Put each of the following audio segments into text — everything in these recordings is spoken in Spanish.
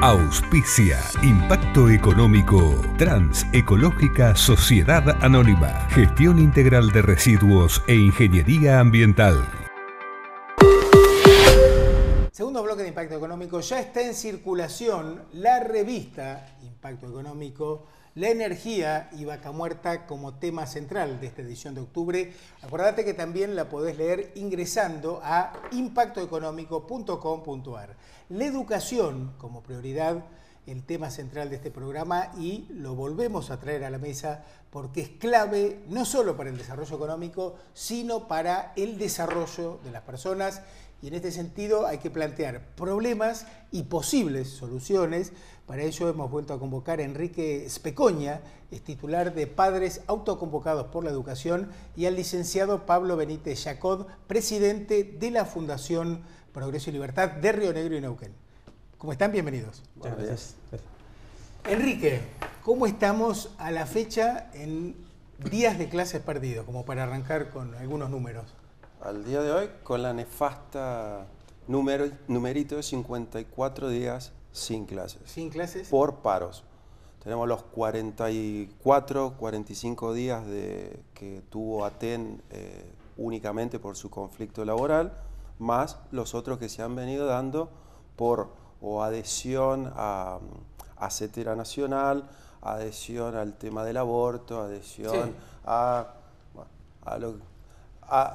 Auspicia Impacto Económico Transecológica Sociedad Anónima. Gestión integral de residuos e ingeniería ambiental. Segundo bloque de Impacto Económico. Ya está en circulación la revista Impacto Económico, La energía y vaca muerta como tema central de esta edición de octubre. Acordate que también la podés leer ingresando a impactoeconómico.com.ar. La educación como prioridad, el tema central de este programa, y lo volvemos a traer a la mesa porque es clave no solo para el desarrollo económico, sino para el desarrollo de las personas. Y en este sentido hay que plantear problemas y posibles soluciones. Para ello hemos vuelto a convocar a Enrique Specoña, es titular de Padres Autoconvocados por la Educación, y al licenciado Pablo Benítez Jacod, presidente de la Fundación Progreso y Libertad de Río Negro y Neuquén. ¿Cómo están? Bienvenidos. Muchas gracias. Enrique, ¿cómo estamos a la fecha en días de clases perdidos? Como para arrancar con algunos números. Al día de hoy, con la nefasta numerito de 54 días sin clases. ¿Sin clases? Por paros. Tenemos los 44, 45 días que tuvo Aten únicamente por su conflicto laboral, más los otros que se han venido dando por adhesión a CETERA Nacional, adhesión al tema del aborto, adhesión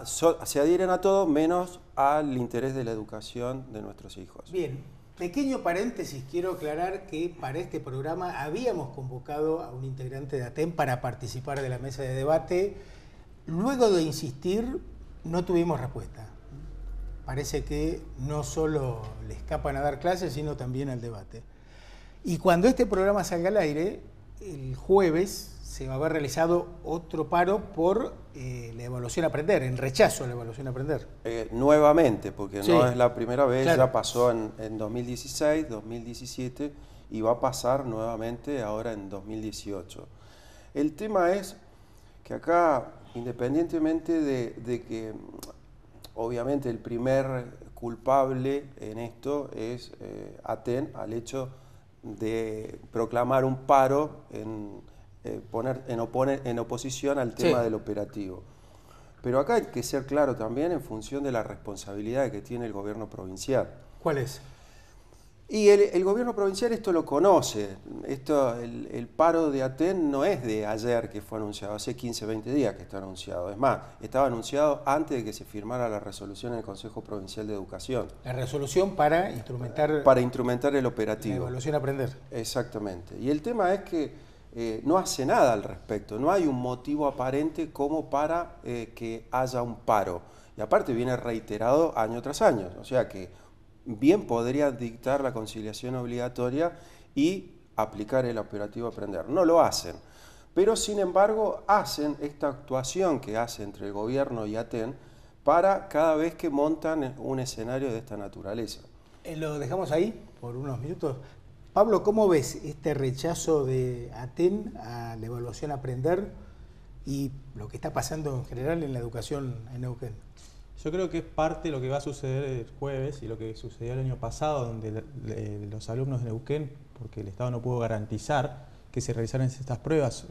se adhieren a todo menos al interés de la educación de nuestros hijos. Bien, pequeño paréntesis, quiero aclarar que para este programa habíamos convocado a un integrante de ATEN para participar de la mesa de debate. Luego de insistir, no tuvimos respuesta. Parece que no solo le escapan a dar clases, sino también al debate. Y cuando este programa salga al aire, el jueves se va a haber realizado otro paro por la evaluación Aprender, en rechazo a la evaluación Aprender. Nuevamente, porque sí, no es la primera vez, claro. Ya pasó en 2016, 2017 y va a pasar nuevamente ahora en 2018. El tema es que acá, independientemente de que obviamente el primer culpable en esto es Aten, al hecho de proclamar un paro poner en oposición al tema del operativo. Pero acá hay que ser claro también en función de la responsabilidad que tiene el gobierno provincial. ¿Cuál es? Y el gobierno provincial esto lo conoce. El paro de Aten no es de ayer que fue anunciado, hace 15, 20 días que está anunciado. Es más, estaba anunciado antes de que se firmara la resolución en el Consejo Provincial de Educación. La resolución para instrumentar... Para instrumentar el operativo. La evaluación Aprender. Exactamente. Y el tema es que no hace nada al respecto, no hay un motivo aparente como para que haya un paro. Y aparte viene reiterado año tras año, o sea que bien podría dictar la conciliación obligatoria y aplicar el operativo Aprender. No lo hacen, pero sin embargo hacen esta actuación que hace entre el gobierno y Aten para cada vez que montan un escenario de esta naturaleza. Lo dejamos ahí por unos minutos. Pablo, ¿cómo ves este rechazo de Aten a la evaluación Aprender y lo que está pasando en general en la educación en Neuquén? Yo creo que es parte de lo que va a suceder el jueves y lo que sucedió el año pasado, donde los alumnos de Neuquén, porque el Estado no pudo garantizar que se realizaran estas pruebas,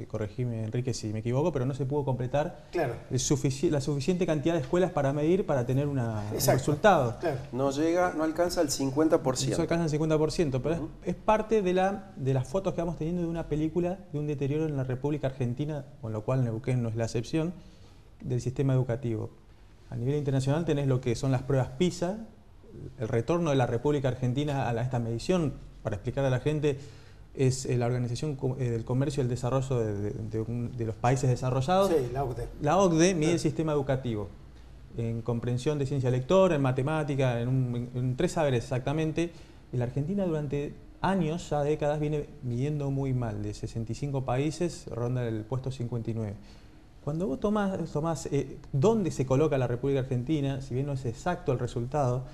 corregime Enrique si me equivoco, pero no se pudo completar la suficiente cantidad de escuelas para medir, para tener un resultado. Claro. No alcanza el 50%. No alcanza el 50%, pero es parte de las fotos que vamos teniendo de una película de un deterioro en la República Argentina, con lo cual Neuquén no es la excepción, del sistema educativo. A nivel internacional tenés lo que son las pruebas PISA, el retorno de la República Argentina a esta medición, para explicar a la gente, es la Organización del Comercio y el Desarrollo de los Países Desarrollados. Sí, la OCDE. La OCDE mide el sistema educativo en comprensión de ciencia lectora, en matemática, en 3 saberes exactamente. Y la Argentina durante años, ya décadas, viene midiendo muy mal. De 65 países, ronda el puesto 59. Cuando vos tomás dónde se coloca la República Argentina, si bien no es exacto el resultado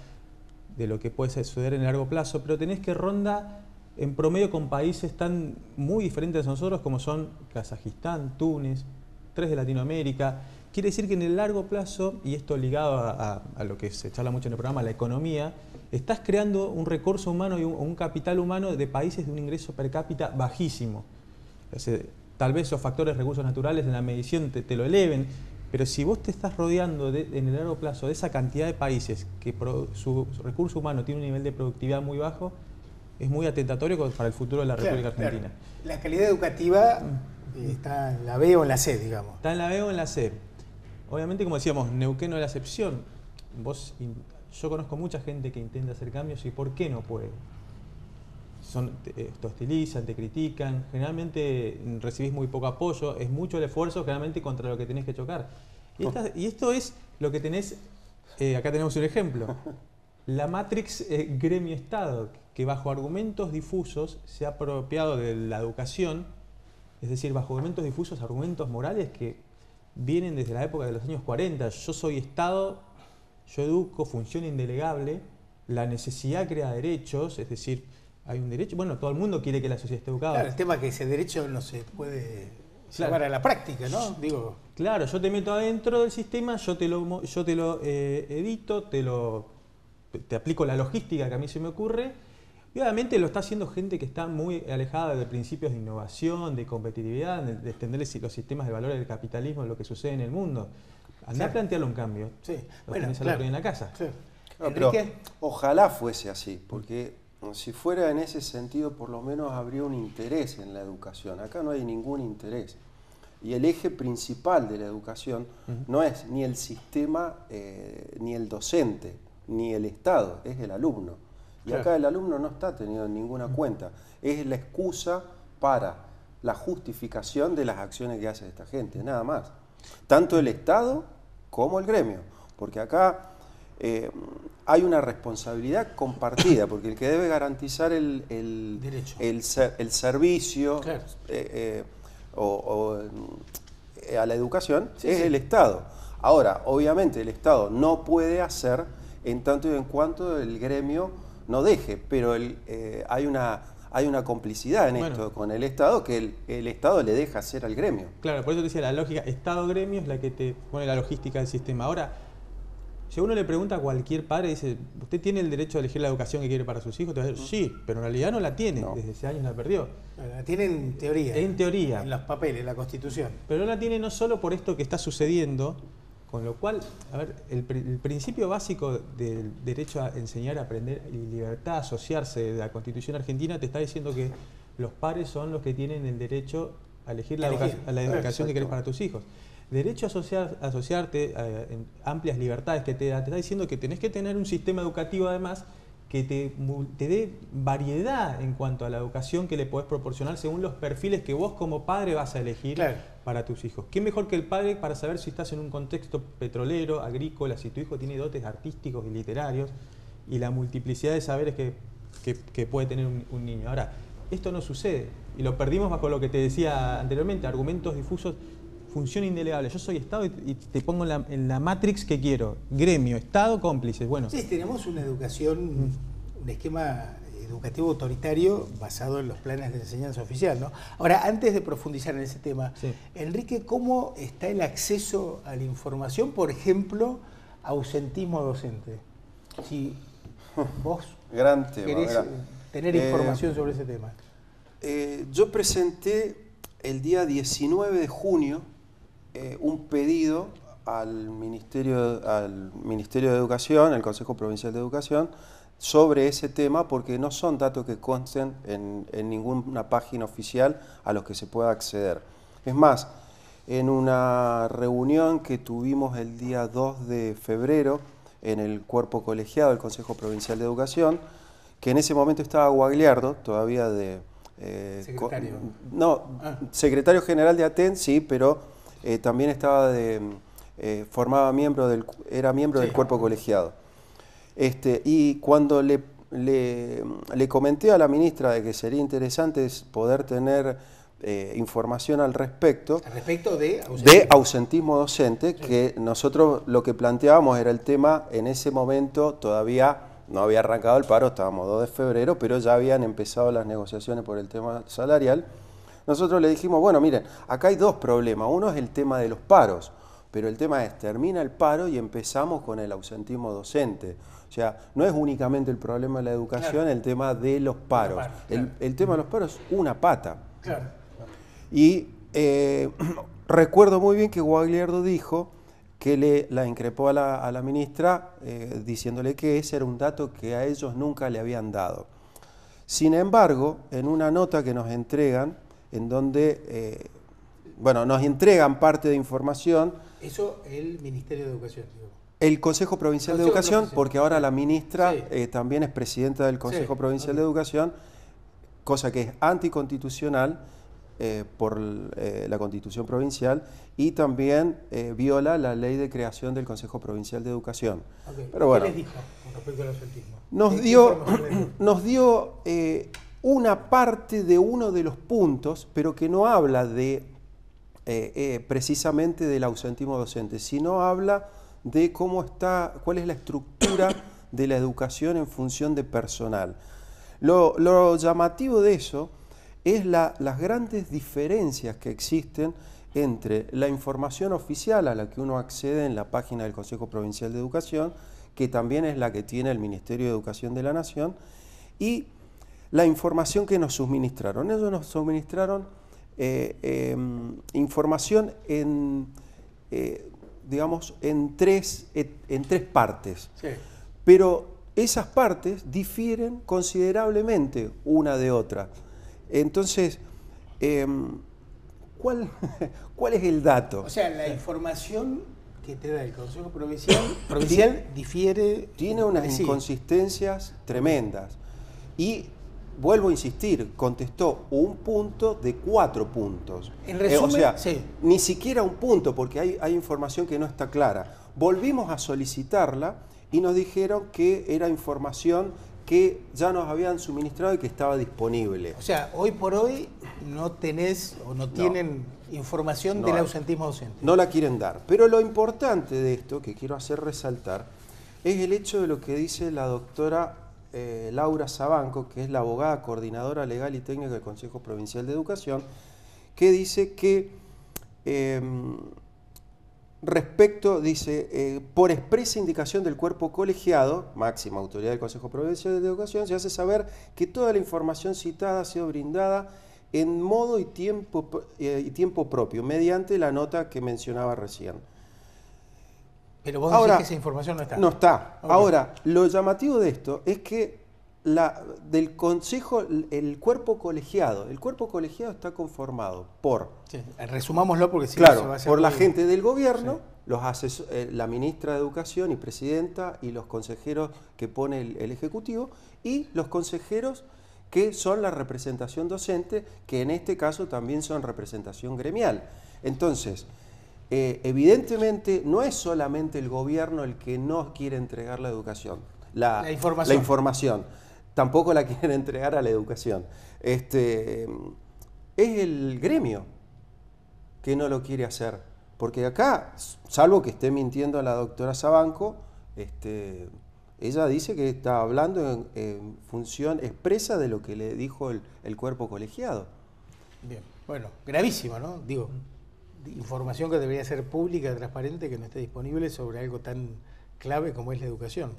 de lo que puede suceder en el largo plazo, pero tenés que ronda en promedio con países tan muy diferentes a nosotros como son Kazajistán, Túnez, 3 de Latinoamérica. Quiere decir que en el largo plazo, y esto ligado a lo que se charla mucho en el programa, la economía, estás creando un recurso humano y un capital humano de países de un ingreso per cápita bajísimo. O sea, tal vez los factores recursos naturales en la medición te lo eleven, pero si vos te estás rodeando en el largo plazo de esa cantidad de países que su recurso humano tiene un nivel de productividad muy bajo, es muy atentatorio para el futuro de la República Argentina. Claro. La calidad educativa está en la B o en la C, digamos. Está en la B o en la C. Obviamente, como decíamos, Neuquén no es la excepción. Yo conozco mucha gente que intenta hacer cambios y ¿por qué no puede? Te hostilizan, te critican, generalmente recibís muy poco apoyo, es mucho el esfuerzo generalmente contra lo que tenés que chocar. Y esto es lo que tenés, acá tenemos un ejemplo, la Matrix gremio-Estado, que bajo argumentos difusos se ha apropiado de la educación, es decir, bajo argumentos difusos, argumentos morales que vienen desde la época de los años 40. Yo soy Estado, yo educo, función indelegable, la necesidad crea derechos, es decir, hay un derecho, bueno, todo el mundo quiere que la sociedad esté educada. Claro, el tema es que ese derecho no se puede llevar a la práctica, ¿no? Digo, claro, yo te meto adentro del sistema, yo te lo edito, te aplico la logística que a mí se me ocurre, y obviamente lo está haciendo gente que está muy alejada de principios de innovación, de competitividad, de extender los sistemas de valores del capitalismo, lo que sucede en el mundo. Andá a plantearle un cambio. Sí. Lo tenés al otro día en la casa. Sí. No, pero ojalá fuese así, porque si fuera en ese sentido, por lo menos habría un interés en la educación. Acá no hay ningún interés. Y el eje principal de la educación no es ni el sistema, ni el docente, ni el Estado, es el alumno. Y acá el alumno no está tenido en ninguna cuenta. Es la excusa para la justificación de las acciones que hace esta gente, nada más. Tanto el Estado como el gremio. Porque acá hay una responsabilidad compartida, porque el que debe garantizar el servicio a la educación es el Estado. Ahora, obviamente el Estado no puede hacer en tanto y en cuanto el gremio no deje, pero hay una complicidad en esto con el Estado, que el Estado le deja hacer al gremio. Claro, por eso te decía, la lógica Estado-gremio es la que te pone la logística del sistema. Ahora, si uno le pregunta a cualquier padre, dice, ¿usted tiene el derecho a elegir la educación que quiere para sus hijos? Te va a decir, sí, pero en realidad no la tiene, desde hace años la perdió. La tiene en teoría. En teoría. En los papeles, en la Constitución. Pero no la tiene no solo por esto que está sucediendo, con lo cual, a ver, el principio básico del derecho a enseñar, a aprender y libertad a asociarse de la Constitución argentina te está diciendo que los padres son los que tienen el derecho a elegir la educación que querés para tus hijos. Derecho a asociarte, en amplias libertades que te está diciendo que tenés que tener un sistema educativo además que te dé variedad en cuanto a la educación que le podés proporcionar según los perfiles que vos como padre vas a elegir para tus hijos. ¿Qué mejor que el padre para saber si estás en un contexto petrolero, agrícola, si tu hijo tiene dotes artísticos y literarios y la multiplicidad de saberes que puede tener un niño? Ahora, esto no sucede y lo perdimos bajo lo que te decía anteriormente, argumentos difusos. Función indelegable. Yo soy Estado y te pongo en la Matrix que quiero. Gremio, Estado, cómplices. Bueno. Sí, tenemos una educación, un esquema educativo autoritario basado en los planes de enseñanza oficial, ¿no? Ahora, antes de profundizar en ese tema, Enrique, ¿cómo está el acceso a la información? Por ejemplo, ausentismo docente. Si vos querés tener información sobre ese tema. Yo presenté el día 19 de junio un pedido al Ministerio de Educación, al Consejo Provincial de Educación, sobre ese tema, porque no son datos que consten en ninguna página oficial a los que se pueda acceder. Es más, en una reunión que tuvimos el día 2 de febrero en el cuerpo colegiado del Consejo Provincial de Educación, que en ese momento estaba Guagliardo, todavía secretario. Secretario general de ATEN, sí, pero también estaba era miembro del cuerpo colegiado. Y cuando le comenté a la ministra de que sería interesante poder tener información al respecto. ¿Al respecto de ausentismo docente? Que nosotros lo que planteábamos era el tema, en ese momento todavía no había arrancado el paro, estábamos 2 de febrero, pero ya habían empezado las negociaciones por el tema salarial. Nosotros le dijimos, bueno, miren, acá hay dos problemas. Uno es el tema de los paros, Pero el tema es, termina el paro y empezamos con el ausentismo docente. O sea, no es únicamente el problema de la educación, claro, el tema de los paros. Claro. El tema de los paros es una pata. Claro. Y recuerdo muy bien que Guagliardo dijo que la increpó a la ministra diciéndole que ese era un dato que a ellos nunca le habían dado. Sin embargo, en una nota que nos entregan, en donde, nos entregan parte de información. Eso el Ministerio de Educación, digo. El Consejo Provincial de Educación, porque ahora la ministra también es presidenta del Consejo Provincial de Educación, cosa que es anticonstitucional por la Constitución Provincial y también viola la ley de creación del Consejo Provincial de Educación. Okay. Pero bueno, ¿qué les dijo con respecto al ausentismo? Nos dio una parte de uno de los puntos, pero que no habla de precisamente del ausentismo docente, sino habla de cuál es la estructura de la educación en función de personal. Lo llamativo de eso es las grandes diferencias que existen entre la información oficial a la que uno accede en la página del Consejo Provincial de Educación, que también es la que tiene el Ministerio de Educación de la Nación, y la información que nos suministraron. Ellos nos suministraron información en tres partes, pero esas partes difieren considerablemente una de otra. Entonces, ¿cuál es el dato? O sea, la información que te da el Consejo Provincial difiere. Tiene unas inconsistencias tremendas. Y vuelvo a insistir, contestó un punto de 4 puntos. En resumen, ni siquiera un punto, porque hay información que no está clara. Volvimos a solicitarla y nos dijeron que era información que ya nos habían suministrado y que estaba disponible. O sea, hoy por hoy no tenés o no tienen información del ausentismo docente. No la quieren dar. Pero lo importante de esto, que quiero hacer resaltar, es el hecho de lo que dice la doctora Laura Sabanco, que es la abogada coordinadora legal y técnica del Consejo Provincial de Educación, que dice que por expresa indicación del cuerpo colegiado, máxima autoridad del Consejo Provincial de Educación, se hace saber que toda la información citada ha sido brindada en modo y tiempo propio, mediante la nota que mencionaba recién. Pero vos decís que esa información no está. No está. Okay. Ahora, lo llamativo de esto es que del Consejo, el cuerpo colegiado está conformado por... Sí, resumámoslo porque si claro, no se va a hacer por la gente del gobierno, la ministra de Educación y presidenta y los consejeros que pone el Ejecutivo y los consejeros que son la representación docente, que en este caso también son representación gremial. Entonces, evidentemente no es solamente el gobierno el que no quiere entregar la educación, la información. Tampoco la quieren entregar a la educación. Es el gremio que no lo quiere hacer. Porque acá, salvo que esté mintiendo la doctora Sabanco, ella dice que está hablando en función expresa de lo que le dijo el cuerpo colegiado. Bien, bueno, gravísimo, ¿no? Digo, información que debería ser pública, transparente, que no esté disponible sobre algo tan clave como es la educación.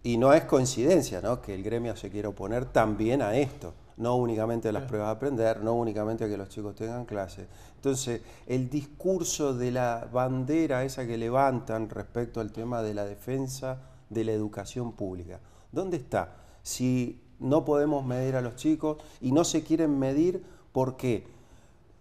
Y no es coincidencia, ¿no?, que el gremio se quiera oponer también a esto, no únicamente a las pruebas de aprender, no únicamente a que los chicos tengan clases. Entonces, el discurso de la bandera esa que levantan respecto al tema de la defensa de la educación pública, ¿dónde está? Si no podemos medir a los chicos y no se quieren medir, ¿por qué?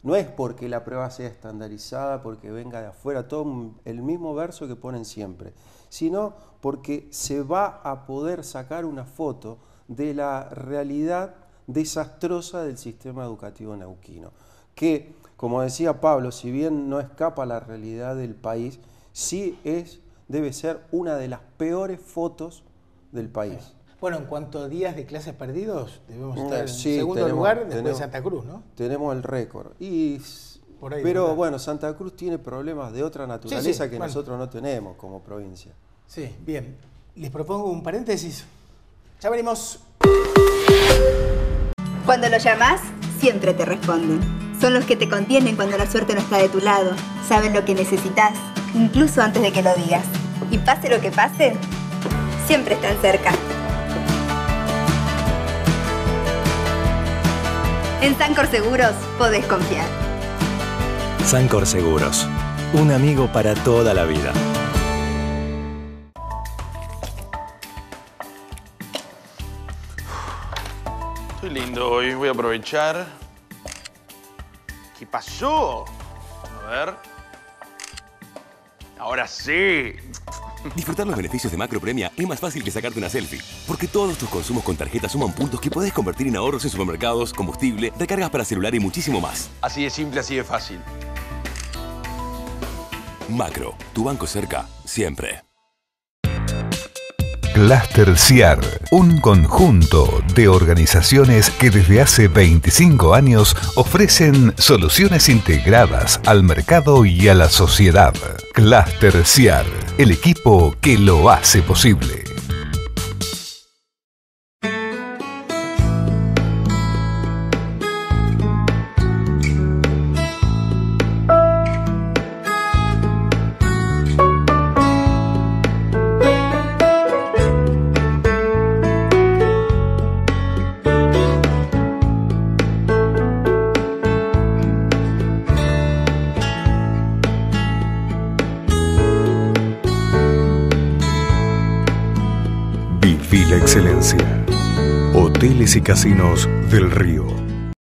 No es porque la prueba sea estandarizada, porque venga de afuera, todo el mismo verso que ponen siempre, sino porque se va a poder sacar una foto de la realidad desastrosa del sistema educativo neuquino, que, como decía Pablo, si bien no escapa a la realidad del país, sí debe ser una de las peores fotos del país. Bueno, en cuanto a días de clases perdidos, debemos estar en segundo lugar después de Santa Cruz, ¿no? Tenemos el récord. Pero bueno, Santa Cruz tiene problemas de otra naturaleza que nosotros no tenemos como provincia. Sí, bien. Les propongo un paréntesis. Ya venimos. Cuando lo llamas, siempre te responden. Son los que te contienen cuando la suerte no está de tu lado. Saben lo que necesitas incluso antes de que lo digas. Y pase lo que pase, siempre están cerca. En Sancor Seguros podés confiar. Sancor Seguros, un amigo para toda la vida. Estoy lindo hoy, voy a aprovechar. ¿Qué pasó? A ver. Ahora sí. Disfrutar los beneficios de Macro Premia es más fácil que sacarte una selfie. Porque todos tus consumos con tarjeta suman puntos que podés convertir en ahorros en supermercados, combustible, recargas para celular y muchísimo más. Así de simple, así de fácil. Macro, tu banco cerca, siempre. Cluster CIAR, un conjunto de organizaciones que desde hace 25 años ofrecen soluciones integradas al mercado y a la sociedad. Cluster CIAR, el equipo que lo hace posible. Viví la excelencia. Hoteles y Casinos del Río.